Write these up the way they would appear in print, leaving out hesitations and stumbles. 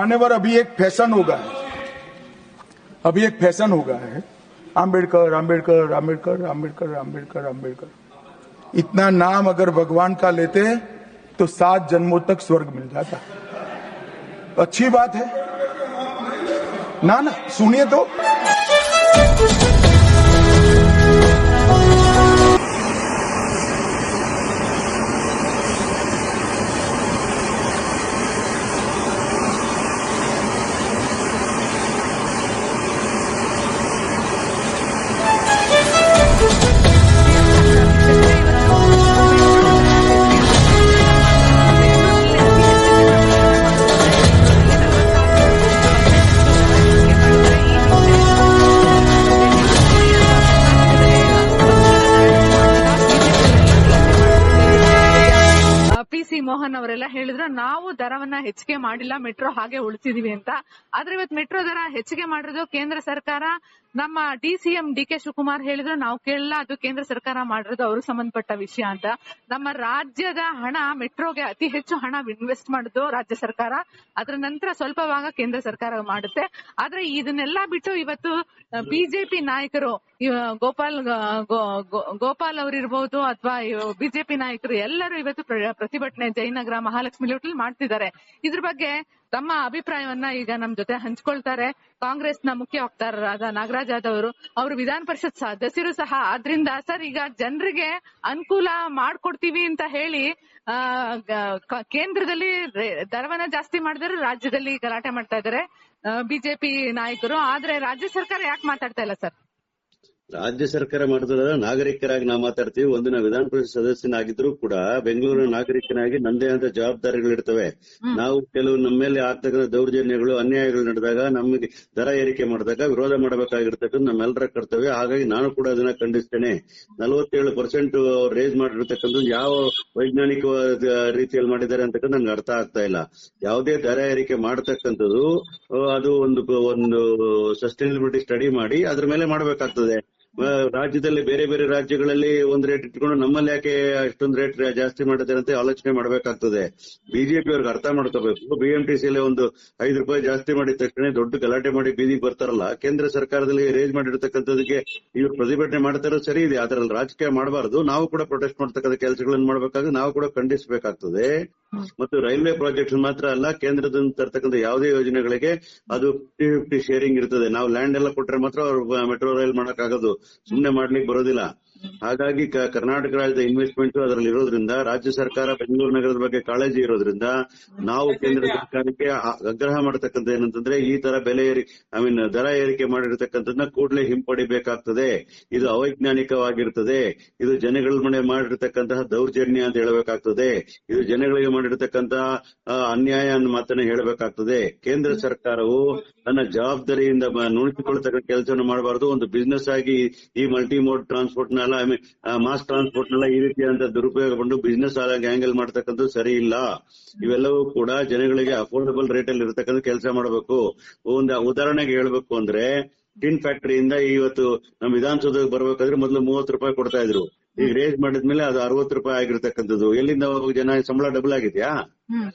मान्यवर अभी एक फैशन हो गया है, आम्बेडकर आम्बेडकर आम्बेडकर आम्बेडकर आम्बेडकर आम्बेडकर। इतना नाम अगर भगवान का लेते तो 7 जन्मों तक स्वर्ग मिल जाता। अच्छी बात है ना, सुनिए तो। ಮೋಹನ್ ಅವರೆಲ್ಲ ಹೇಳಿದ್ರು ನಾವು ದರವನ್ನ ಹೆಚ್ಚಿಗೆ ಮಾಡಿಲ್ಲ, ಮೆಟ್ರೋ ಹಾಗೆ ಉಳಿಸಿದೀವಿ ಅಂತ. ಆದ್ರೆ ಇವತ್ತು ಮೆಟ್ರೋ ದರ ಹೆಚ್ಚಿಗೆ ಮಾಡಿರೋದು ಕೇಂದ್ರ ಸರ್ಕಾರ. ನಮ್ಮ ಡಿಸಿಎಂ ಡಿ.ಕೆ. ಶಿವಕುಮಾರ್ ಹೇಳಿದ್ರು ನಾವು ಕೇಳಲ್ಲ, ಅದು ಕೇಂದ್ರ ಸರ್ಕಾರ ಮಾಡಿರೋದು ಅವರು ಸಂಬಂಧಪಟ್ಟ ವಿಷಯ ಅಂತ. ನಮ್ಮ ರಾಜ್ಯದ ಹಣ ಮೆಟ್ರೋಗೆ ಅತಿ ಹೆಚ್ಚು ಹಣ ಇನ್ವೆಸ್ಟ್ ಮಾಡಿದ್ದು ರಾಜ್ಯ ಸರ್ಕಾರ, ಅದರ ನಂತರ ಸ್ವಲ್ಪ ಭಾಗ ಕೇಂದ್ರ ಸರ್ಕಾರ ಮಾಡುತ್ತೆ. ಆದ್ರೆ ಇದನ್ನೆಲ್ಲ ಬಿಟ್ಟು ಇವತ್ತು ಬಿಜೆಪಿ ನಾಯಕರು ಗೋಪಾಲ್ ಅವರಿರ್ಬಹುದು ಅಥವಾ ಬಿಜೆಪಿ ನಾಯಕರು ಎಲ್ಲರೂ ಇವತ್ತು ಪ್ರತಿಭಟನೆ ಜಯನಗರ ಮಹಾಲಕ್ಷ್ಮಿ ಲೇಔಟ್ ಮಾಡ್ತಿದ್ದಾರೆ. ಇದ್ರ ಬಗ್ಗೆ ತಮ್ಮ ಅಭಿಪ್ರಾಯವನ್ನ ಈಗ ನಮ್ ಜೊತೆ ಹಂಚ್ಕೊಳ್ತಾರೆ ಕಾಂಗ್ರೆಸ್ನ ಮುಖ್ಯ ವಕ್ತಾರರಾದ ನಾಗರಾಜ್ ಯಾದವ್ ಅವರು ವಿಧಾನ ಪರಿಷತ್ ಸದಸ್ಯರು ಸಹ. ಆದ್ರಿಂದ ಸರ್, ಈಗ ಜನರಿಗೆ ಅನುಕೂಲ ಮಾಡ್ಕೊಡ್ತೀವಿ ಅಂತ ಹೇಳಿ ಕೇಂದ್ರದಲ್ಲಿ ದರವನ್ನ ಜಾಸ್ತಿ ಮಾಡಿದರೆ ರಾಜ್ಯದಲ್ಲಿ ಗಲಾಟೆ ಮಾಡ್ತಾ ಇದ್ದಾರೆ ಬಿಜೆಪಿ ನಾಯಕರು. ಆದ್ರೆ ರಾಜ್ಯ ಸರ್ಕಾರ ಯಾಕೆ ಮಾತಾಡ್ತಾ ಇಲ್ಲ ಸರ್? ರಾಜ್ಯ ಸರ್ಕಾರ ಮಾಡಿದ್ರೆ ನಾಗರಿಕರಾಗಿ ನಾವು ಮಾತಾಡ್ತೀವಿ. ಒಂದು ನಾವು ವಿಧಾನ ಪರಿಷತ್ ಸದಸ್ಯನಾಗಿದ್ರು ಕೂಡ ಬೆಂಗಳೂರಿನ ನಾಗರಿಕನಾಗಿ ನಂದೇ ಅಂತ ಜವಾಬ್ದಾರಿಗಳಿರ್ತವೆ. ನಾವು ಕೆಲವು ನಮ್ಮ ಮೇಲೆ ಆಗ್ತಕ್ಕಂಥ ದೌರ್ಜನ್ಯಗಳು ಅನ್ಯಾಯಗಳು ನಡೆದಾಗ ನಮಗೆ ದರ ಏರಿಕೆ ಮಾಡಿದಾಗ ವಿರೋಧ ಮಾಡಬೇಕಾಗಿರ್ತಕ್ಕಂಥ ನಮ್ಮೆಲ್ಲರ ಕರ್ತವ್ಯ. ಹಾಗಾಗಿ ನಾನು ಕೂಡ ಅದನ್ನ ಖಂಡಿಸ್ತೇನೆ. 47% ರೇಸ್ ಮಾಡಿರ್ತಕ್ಕಂಥ ಯಾವ ವೈಜ್ಞಾನಿಕ ರೀತಿಯಲ್ಲಿ ಮಾಡಿದ್ದಾರೆ ಅಂತಕ್ಕಂಥ ನನ್ಗೆ ಅರ್ಥ ಆಗ್ತಾ ಇಲ್ಲ. ಯಾವುದೇ ದರ ಏರಿಕೆ ಮಾಡತಕ್ಕಂಥದ್ದು ಅದು ಒಂದು ಸಸ್ಟೈನಬಿಲಿಟಿ ಸ್ಟಡಿ ಮಾಡಿ ಅದ್ರ ಮೇಲೆ ಮಾಡಬೇಕಾಗ್ತದೆ. ರಾಜ್ಯದಲ್ಲಿ ಬೇರೆ ಬೇರೆ ರಾಜ್ಯಗಳಲ್ಲಿ ಒಂದ್ ರೇಟ್ ಇಟ್ಕೊಂಡು ನಮ್ಮಲ್ಲಿ ಯಾಕೆ ಅಷ್ಟೊಂದು ರೇಟ್ ಜಾಸ್ತಿ ಮಾಡಿದ್ದಾರೆ ಅಂತ ಆಲೋಚನೆ ಮಾಡಬೇಕಾಗ್ತದೆ. ಬಿಜೆಪಿ ಅವ್ರಿಗೆ ಅರ್ಥ ಮಾಡ್ಕೋಬೇಕು. ಬಿಎಂಟಿಸಿಯಲ್ಲಿ ಒಂದು ₹5 ಜಾಸ್ತಿ ಮಾಡಿದ ತಕ್ಷಣ ದೊಡ್ಡ ಗಲಾಟೆ ಮಾಡಿ ಬೀದಿಗೆ ಬರ್ತಾರಲ್ಲ, ಕೇಂದ್ರ ಸರ್ಕಾರದಲ್ಲಿ ರೇಜ್ ಮಾಡಿರ್ತಕ್ಕಂಥದಕ್ಕೆ ಇವ್ರು ಪ್ರತಿಭಟನೆ ಮಾಡ್ತಾರೋ ಸರಿ ಇದೆ, ಅದರಲ್ಲಿ ರಾಜಕೀಯ ಮಾಡಬಾರದು. ನಾವು ಕೂಡ ಪ್ರೊಟೆಸ್ಟ್ ಮಾಡ್ತಕ್ಕಂಥ ಕೆಲಸಗಳನ್ನು ಮಾಡಬೇಕಾದ್ರೆ ನಾವು ಕೂಡ ಖಂಡಿಸಬೇಕಾಗ್ತದೆ. ಮತ್ತು ರೈಲ್ವೆ ಪ್ರಾಜೆಕ್ಟ್ ಮಾತ್ರ ಅಲ್ಲ, ಕೇಂದ್ರದಿಂದ ತರ್ತಕ್ಕಂಥ ಯಾವುದೇ ಯೋಜನೆಗಳಿಗೆ ಅದು 50-50 ಶೇರಿಂಗ್ ಇರ್ತದೆ. ನಾವು ಲ್ಯಾಂಡ್ ಎಲ್ಲ ಕೊಟ್ಟರೆ ಮಾತ್ರ ಅವ್ರು ಮೆಟ್ರೋ ರೈಲ್ ಮಾಡಕ್ಕಾಗೋದು, ಸುಮ್ನೆ ಮಾಡ್ಲಿಕ್ಕೆ ಬರೋದಿಲ್ಲ. ಹಾಗಾಗಿ ಕರ್ನಾಟಕ ರಾಜ್ಯದ ಇನ್ವೆಸ್ಟ್ಮೆಂಟ್ ಅದರಲ್ಲಿ ಇರೋದ್ರಿಂದ ರಾಜ್ಯ ಸರ್ಕಾರ ಬೆಂಗಳೂರು ನಗರದ ಬಗ್ಗೆ ಕಾಳಜಿ ಇರೋದ್ರಿಂದ ನಾವು ಕೇಂದ್ರ ಸರ್ಕಾರಕ್ಕೆ ಆಗ್ರಹ ಮಾಡತಕ್ಕಂಥ ಏನಂತಂದ್ರೆ ಈ ತರ ದರ ಏರಿಕೆ ಮಾಡಿರ್ತಕ್ಕಂಥದ್ದನ್ನ ಕೂಡಲೇ ಹಿಂಪಡಿಬೇಕಾಗ್ತದೆ. ಇದು ಅವೈಜ್ಞಾನಿಕವಾಗಿರ್ತದೆ. ಇದು ಜನಗಳ ಮನೆ ಮಾಡಿರ್ತಕ್ಕಂತಹ ದೌರ್ಜನ್ಯ ಅಂತ ಹೇಳಬೇಕಾಗ್ತದೆ. ಇದು ಜನಗಳಿಗೆ ಮಾಡಿರ್ತಕ್ಕಂತಹ ಅನ್ಯಾಯ ಅನ್ನೋ ಮಾತನ್ನ ಹೇಳಬೇಕಾಗ್ತದೆ. ಕೇಂದ್ರ ಸರ್ಕಾರವು ತನ್ನ ಜವಾಬ್ದಾರಿಯಿಂದ ನುಣಿಸಿಕೊಳ್ತಕ್ಕಂಥ ಕೆಲಸವನ್ನು ಮಾಡಬಾರದು. ಒಂದು ಬಿಸ್ನೆಸ್ ಆಗಿ ಈ multi mode transport mass transport ನೆಲ್ಲ ಈ ರೀತಿಯಾದಂತ ದುರುಪಯೋಗ ಬಂದು ಬಿಸ್ನೆಸ್ ಆಗಿ ಹ್ಯಾಂಗಲ್ ಮಾಡ್ತಕ್ಕಂಥದ್ದು ಸರಿ ಇಲ್ಲ. ಇವೆಲ್ಲವೂ ಕೂಡ ಜನಗಳಿಗೆ ಅಫೋರ್ಡಬಲ್ ರೇಟ್ ಅಲ್ಲಿ ಇರತಕ್ಕಂಥ ಕೆಲಸ ಮಾಡಬೇಕು. ಒಂದು ಉದಾಹರಣೆಗೆ ಹೇಳ್ಬೇಕು ಅಂದ್ರೆ, ಟಿನ್ ಫ್ಯಾಕ್ಟರಿಯಿಂದ ಇವತ್ತು ನಮ್ಮ ವಿಧಾನಸೌಧಕ್ಕೆ ಬರ್ಬೇಕಾದ್ರೆ ಮೊದಲು ₹30 ಕೊಡ್ತಾ ಇದ್ರು. ಈಗ ರೇಸ್ ಮಾಡಿದ್ಮೇಲೆ ಅದು ₹60 ಆಗಿರ್ತಕ್ಕಂಥದ್ದು. ಎಲ್ಲಿಂದ ಜನ ಸಂಬಳ ಡಬಲ್ ಆಗಿದ್ಯಾ?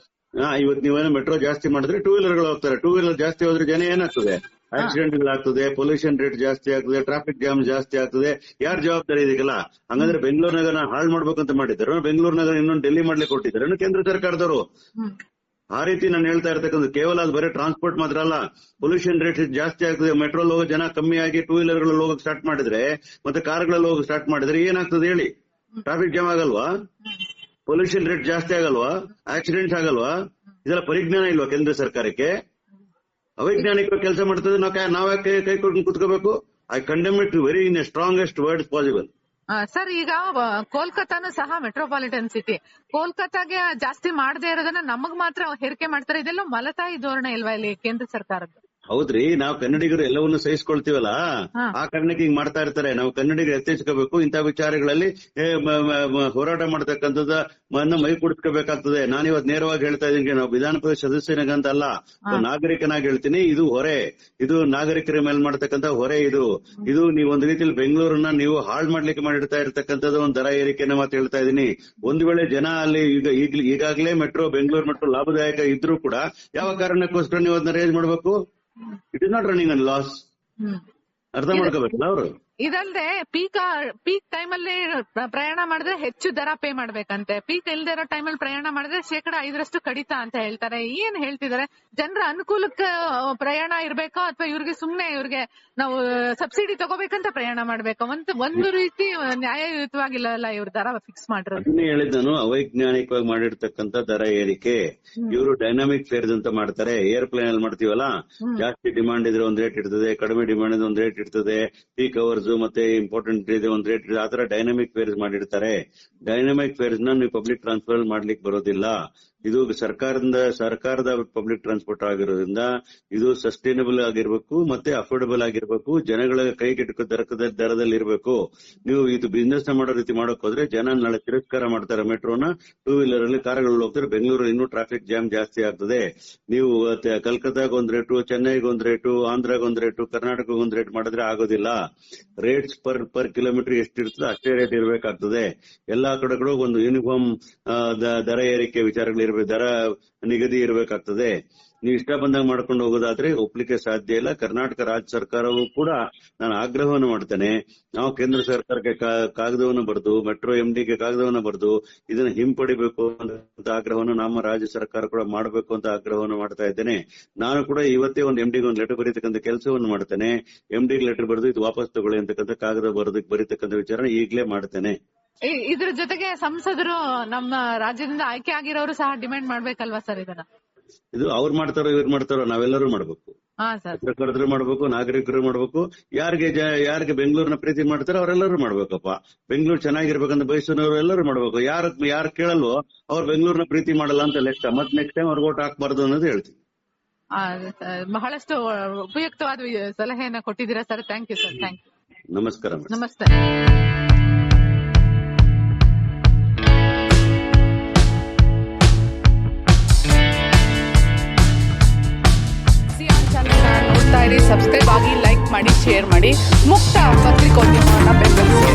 ಇವತ್ತು ನೀವೇನೋ ಮೆಟ್ರೋ ಜಾಸ್ತಿ ಮಾಡಿದ್ರೆ ಟೂ ವೀಲರ್ಗಳು ಹೋಗ್ತಾರೆ. ಟೂ ವೀಲರ್ ಜಾಸ್ತಿ ಹೋದ್ರೆ ಜನ ಏನಾಗ್ತದೆ? ಆಕ್ಸಿಡೆಂಟ್ಗಳಾಗ್ತದೆ, ಪೊಲ್ಯೂಷನ್ ರೇಟ್ ಜಾಸ್ತಿ ಆಗ್ತದೆ, ಟ್ರಾಫಿಕ್ ಜಾಮ್ ಜಾಸ್ತಿ ಆಗ್ತದೆ. ಯಾರು ಜವಾಬ್ದಾರಿ ಇದಕ್ಕೆಲ್ಲ? ಹಂಗಂದ್ರೆ ಬೆಂಗಳೂರು ನಗರ ಹಾಳು ಮಾಡ್ಬೇಕಂತ ಮಾಡಿದ್ದಾರೆ. ಬೆಂಗಳೂರು ನಗರ ಇನ್ನೊಂದು ಡೆಲ್ಲಿ ಮಾಡ್ಲಿಕ್ಕೆ ಕೊಟ್ಟಿದ್ದಾರೆ ಕೇಂದ್ರ ಸರ್ಕಾರದವರು. ಆ ರೀತಿ ನಾನು ಹೇಳ್ತಾ ಇರ್ತಕ್ಕಂಥ ಕೇವಲ ಅದು ಬರೀ ಟ್ರಾನ್ಸ್ಪೋರ್ಟ್ ಮಾತ್ರ ಅಲ್ಲ, ಪೊಲ್ಯೂಷನ್ ರೇಟ್ ಜಾಸ್ತಿ ಆಗ್ತದೆ. ಮೆಟ್ರೋಲ್ ಹೋಗೋ ಜನ ಕಮ್ಮಿ ಆಗಿ ಟೂ ವೀಲರ್ಗಳಲ್ಲಿ ಹೋಗಕ್ ಸ್ಟಾರ್ಟ್ ಮಾಡಿದ್ರೆ ಮತ್ತೆ ಕಾರ್ಗಳಲ್ಲಿ ಹೋಗಕ್ ಸ್ಟಾರ್ಟ್ ಮಾಡಿದ್ರೆ ಏನಾಗ್ತದೆ ಹೇಳಿ? ಟ್ರಾಫಿಕ್ ಜಾಮ್ ಆಗಲ್ವಾ? ಪೊಲ್ಯೂಷನ್ ರೇಟ್ ಜಾಸ್ತಿ ಆಗಲ್ವಾ? ಆಕ್ಸಿಡೆಂಟ್ಸ್ ಆಗಲ್ವಾ? ಇದೆಲ್ಲ ಪರಿಜ್ಞಾನ ಇಲ್ವಾ ಕೇಂದ್ರ ಸರ್ಕಾರಕ್ಕೆ? ಅವೈಜ್ಞಾನಿಕ ಕೆಲಸ ಮಾಡ್ತದೆ. ನಾವ್ಯಾಕೆ ಕೈ ಕೊಟ್ಟು ಕುತ್ಕೋಬೇಕು? I condemn it very in a strongest words possible. Sir, ಈಗ ಕೋಲ್ಕತ್ತಾನು ಸಹ ಮೆಟ್ರೋಪಾಲಿಟನ್ ಸಿಟಿ. ಕೋಲ್ಕತ್ತಾಗೆ ಜಾಸ್ತಿ ಮಾಡದೇ ಇರೋದನ್ನ ನಮಗ್ ಮಾತ್ರ ಹೇರಿಕೆ ಮಾಡ್ತಾರೆ. ಇದೆಲ್ಲ ಮಲತಾಯಿ ಧೋರಣೆ ಇಲ್ವಾ ಇಲ್ಲಿ ಕೇಂದ್ರ ಸರ್ಕಾರದ್ದು? ಹೌದ್ರಿ, ನಾವು ಕನ್ನಡಿಗರು ಎಲ್ಲವನ್ನೂ ಸಹಿಸ್ಕೊಳ್ತೀವಲ್ಲ, ಹಾ. ಆ ಕಾರಣಕ್ಕೆ ಹಿಂಗ್ ಮಾಡ್ತಾ ಇರ್ತಾರೆ. ನಾವು ಕನ್ನಡಿಗರು ಎಚ್ಚರಿಸ್ಕೋಬೇಕು, ಇಂಥ ವಿಚಾರಗಳಲ್ಲಿ ಹೋರಾಟ ಮಾಡ್ತಕ್ಕಂಥದ್ದು ಮೈ ಕುಡಿಸ್ಕೋಬೇಕಾಗ್ತದೆ. ನಾನಿವತ್ ನೇರವಾಗಿ ಹೇಳ್ತಾ ಇದ್ದೀನಿ, ನಾವು ವಿಧಾನ ಪರಿಷತ್ ಸದಸ್ಯನಾಗಂತ ಅಲ್ಲ, ನಾಗರಿಕನಾಗಿ ಹೇಳ್ತೀನಿ. ಇದು ಹೊರೆ, ಇದು ನಾಗರಿಕರ ಮೇಲೆ ಮಾಡ್ತಕ್ಕಂಥ ಹೊರೆ. ಇದು ನೀವು ಒಂದು ರೀತಿಯಲ್ಲಿ ಬೆಂಗಳೂರನ್ನ ನೀವು ಹಾಳು ಮಾಡ್ಲಿಕ್ಕೆ ಮಾಡಿಡ್ತಾ ಇರ್ತಕ್ಕಂಥದ್ದು ಒಂದು ದರ ಏರಿಕೆನ ಮಾತು ಹೇಳ್ತಾ ಇದ್ದೀನಿ. ಒಂದು ವೇಳೆ ಜನ ಅಲ್ಲಿ ಈಗಾಗಲೇ ಮೆಟ್ರೋ, ಬೆಂಗಳೂರು ಮೆಟ್ರೋ ಲಾಭದಾಯಕ ಇದ್ರೂ ಕೂಡ ಯಾವ ಕಾರಣಕ್ಕೋಸ್ಕರ ನೀವು ಅದನ್ನ ರೇಂಜ್ ಮಾಡಬೇಕು? It is not running on loss. ಅರ್ಥ ಮಾಡ್ಕೋಬೇಕಲ್ಲ ಅವರು. ಇದಲ್ದೆ ಪೀಕ್ ಟೈಮ್ ಅಲ್ಲಿ ಪ್ರಯಾಣ ಮಾಡಿದ್ರೆ ಹೆಚ್ಚು ದರ ಪೇ ಮಾಡ್ಬೇಕಂತೆ, ಪೀಕ್ ಇಲ್ದೇ ಇರೋ ಟೈಮಲ್ಲಿ ಪ್ರಯಾಣ ಮಾಡಿದ್ರೆ 5% ಕಡಿತ ಅಂತ ಹೇಳ್ತಾರೆ. ಏನ್ ಹೇಳ್ತಿದ್ದಾರೆ? ಜನರ ಅನುಕೂಲಕ್ಕೆ ಪ್ರಯಾಣ ಇರ್ಬೇಕೋ ಅಥವಾ ಇವ್ರಿಗೆ ನಾವು ಸಬ್ಸಿಡಿ ತಗೋಬೇಕಂತ ಪ್ರಯಾಣ ಮಾಡ್ಬೇಕು? ಒಂದು ರೀತಿ ನ್ಯಾಯಯುತವಾಗಿಲ್ಲ ಇವ್ರ ದರ ಫಿಕ್ಸ್ ಮಾಡಿರೋದು. ಅದನ್ನೇ ಹೇಳಿದ್ ನಾನು, ಅವೈಜ್ಞಾನಿಕವಾಗಿ ಮಾಡಿರ್ತಕ್ಕಂಥ ದರ ಏರಿಕೆ. ಇವರು ಡೈನಾಮಿಕ್ ಫೇರ್ಸ್ ಅಂತ ಮಾಡ್ತಾರೆ. ಏರ್ಪ್ಲೇನ್ ಅಲ್ಲಿ ಮಾಡ್ತೀವಲ್ಲ, ಜಾಸ್ತಿ ಡಿಮಾಂಡ್ ಇದ್ರೆ ಒಂದ್ ರೇಟ್ ಇರ್ತದೆ, ಕಡಿಮೆ ಡಿಮಾಂಡ್ ಇದ್ರೆ ಒಂದ್ ರೇಟ್ ಇರ್ತದೆ, ಪೀಕ್ ಅವರ್ಸ್ ಮತ್ತೆ ಇಂಪಾರ್ಟೆಂಟ್ ಇದೆ ಒಂದ್ ರೇಟ್, ಆತರ ಡೈನಾಮಿಕ್ ಫೇರ್ಸ್ ಮಾಡಿರ್ತಾರೆ. ಡೈನಾಮಿಕ್ ಫೇರ್ಸ್ ನ ನೀವು ಪಬ್ಲಿಕ್ ಟ್ರಾನ್ಸ್ಪೋರ್ಟ್ ಮಾಡ್ಲಿಕ್ಕೆ ಬರೋದಿಲ್ಲ. ಇದು ಸರ್ಕಾರದ ಪಬ್ಲಿಕ್ ಟ್ರಾನ್ಸ್ಪೋರ್ಟ್ ಆಗಿರೋದ್ರಿಂದ ಇದು ಸಸ್ಟೈನಬಲ್ ಆಗಿರ್ಬೇಕು, ಮತ್ತೆ ಅಫೋರ್ಡಬಲ್ ಆಗಿರ್ಬೇಕು, ಜನಗಳ ಕೈಗೆಟುಕೋ ದರದಲ್ಲಿ ಇರಬೇಕು. ನೀವು ಇದು ಬಿಸ್ನೆಸ್ ಮಾಡೋ ರೀತಿ ಮಾಡಕ್ ಹೋದ್ರೆ ಜನ ನಾಳೆ ತಿರಸ್ಕಾರ ಮಾಡ್ತಾರೆ. ಮೆಟ್ರೋನ ಟೂ ವೀಲರ್ ಅಲ್ಲಿ ಕಾರುಗಳಲ್ಲಿ ಹೋಗ್ತಾರೆ. ಬೆಂಗಳೂರು ಇನ್ನೂ ಟ್ರಾಫಿಕ್ ಜಾಮ್ ಜಾಸ್ತಿ ಆಗ್ತದೆ. ನೀವು ಕಲ್ಕತ್ತಾಗ ಒಂದ್ ರೇಟು, ಚೆನ್ನೈಗೆ ಒಂದ್ ರೇಟು, ಆಂಧ್ರಾಗ ಒಂದ್ ರೇಟು, ಕರ್ನಾಟಕ ಒಂದ್ ರೇಟ್ ಮಾಡಿದ್ರೆ ಆಗೋದಿಲ್ಲ. ರೇಟ್ಸ್ ಪರ್ ಕಿಲೋಮೀಟರ್ ಎಷ್ಟಿರ್ತದೆ ಅಷ್ಟೇ ರೇಟ್ ಇರಬೇಕಾಗ್ತದೆ. ಎಲ್ಲಾ ಕಡೆಗಳು ಒಂದು ಯೂನಿಫಾರ್ಮ್ ದರ ಏರಿಕೆ ವಿಚಾರಗಳು ದರ ನಿಗದಿ ಇರಬೇಕಾಗ್ತದೆ. ನೀವು ಇಷ್ಟ ಬಂದಾಗ ಮಾಡ್ಕೊಂಡು ಹೋಗೋದಾದ್ರೆ ಒಪ್ಲಿಕ್ಕೆ ಸಾಧ್ಯ ಇಲ್ಲ. ಕರ್ನಾಟಕ ರಾಜ್ಯ ಸರ್ಕಾರವೂ ಕೂಡ ನಾನು ಆಗ್ರಹವನ್ನು ಮಾಡ್ತೇನೆ, ನಾವು ಕೇಂದ್ರ ಸರ್ಕಾರಕ್ಕೆ ಕಾಗದವನ್ನು ಬರೆದು, ಮೆಟ್ರೋ MDಗೆ ಕಾಗದವನ್ನು ಬರೆದು ಇದನ್ನ ಹಿಂಪಡಿಬೇಕು ಅಂತ ಆಗ್ರಹವನ್ನು ನಮ್ಮ ರಾಜ್ಯ ಸರ್ಕಾರ ಕೂಡ ಮಾಡಬೇಕು ಅಂತ ಆಗ್ರಹವನ್ನು ಮಾಡ್ತಾ ಇದ್ದೇನೆ. ನಾನು ಕೂಡ ಇವತ್ತೇ ಒಂದು MDಗೆ ಒಂದು ಲೆಟರ್ ಬರೀತಕ್ಕಂಥ ಕೆಲಸವನ್ನು ಮಾಡ್ತೇನೆ. MDಗೆ ಲೆಟರ್ ಬರೆದು ಇದು ವಾಪಸ್ ತಗೊಳ್ಳಿ ಅಂತಕ್ಕಂಥ ಕಾಗದ ಬರೀತಕ್ಕಂಥ ವಿಚಾರ ಈಗಲೇ ಮಾಡ್ತೇನೆ. ಇದ್ರ ಜೊತೆಗೆ ಸಂಸದರು ನಮ್ಮ ರಾಜ್ಯದಿಂದ ಆಯ್ಕೆ ಆಗಿರೋರು ಸಹ ಡಿಮ್ಯಾಂಡ್ ಮಾಡ್ಬೇಕಲ್ವಾ ಸರ್ ಇದನ್ನ? ಇದು ಅವ್ರು ಮಾಡ್ತಾರೋ ಇವ್ರು ಮಾಡ್ತಾರೋ ನಾವೆಲ್ಲರೂ ಮಾಡ್ಬೇಕು. ಪತ್ರಕರ್ತರು ಮಾಡ್ಬೇಕು, ನಾಗರಿಕರು ಮಾಡ್ಬೇಕು. ಯಾರಿಗೆ ಬೆಂಗಳೂರಿನ ಪ್ರೀತಿ ಮಾಡ್ತಾರೋ ಅವರೆಲ್ಲರೂ ಮಾಡ್ಬೇಕಪ್ಪ. ಬೆಂಗಳೂರು ಚೆನ್ನಾಗಿರ್ಬೇಕಂತ ಬಯಸೋರು ಎಲ್ಲರೂ ಮಾಡ್ಬೇಕು. ಯಾರು ಕೇಳಲ್ವೋ ಅವ್ರು ಬೆಂಗಳೂರಿನ ಪ್ರೀತಿ ಮಾಡಲ್ಲ ಅಂತ ಲೆಕ್ಕ. ಮತ್ತೆ ನೆಕ್ಸ್ಟ್ ಟೈಮ್ ಅವ್ರಿಗೆ ಓಟ್ ಹಾಕ್ಬಾರ್ದು ಅನ್ನೋದು ಹೇಳ್ತೀನಿ. ಬಹಳಷ್ಟು ಉಪಯುಕ್ತವಾದ ಸಲಹೆಯನ್ನ ಕೊಟ್ಟಿದ್ದೀರಾ sir. Thank you sir. Thank you. ನಮಸ್ಕಾರ. ನಮಸ್ತೆ. ನೋಡ್ತಾ ಇರಿ, ಸಬ್ಸ್ಕ್ರೈಬ್ ಆಗಿ, ಲೈಕ್ ಮಾಡಿ, ಶೇರ್ ಮಾಡಿ. ಮುಕ್ತ ಪತ್ರಿಕೋದ್ಯಮವನ್ನು ಬೆಂಬಲಿಸಿ.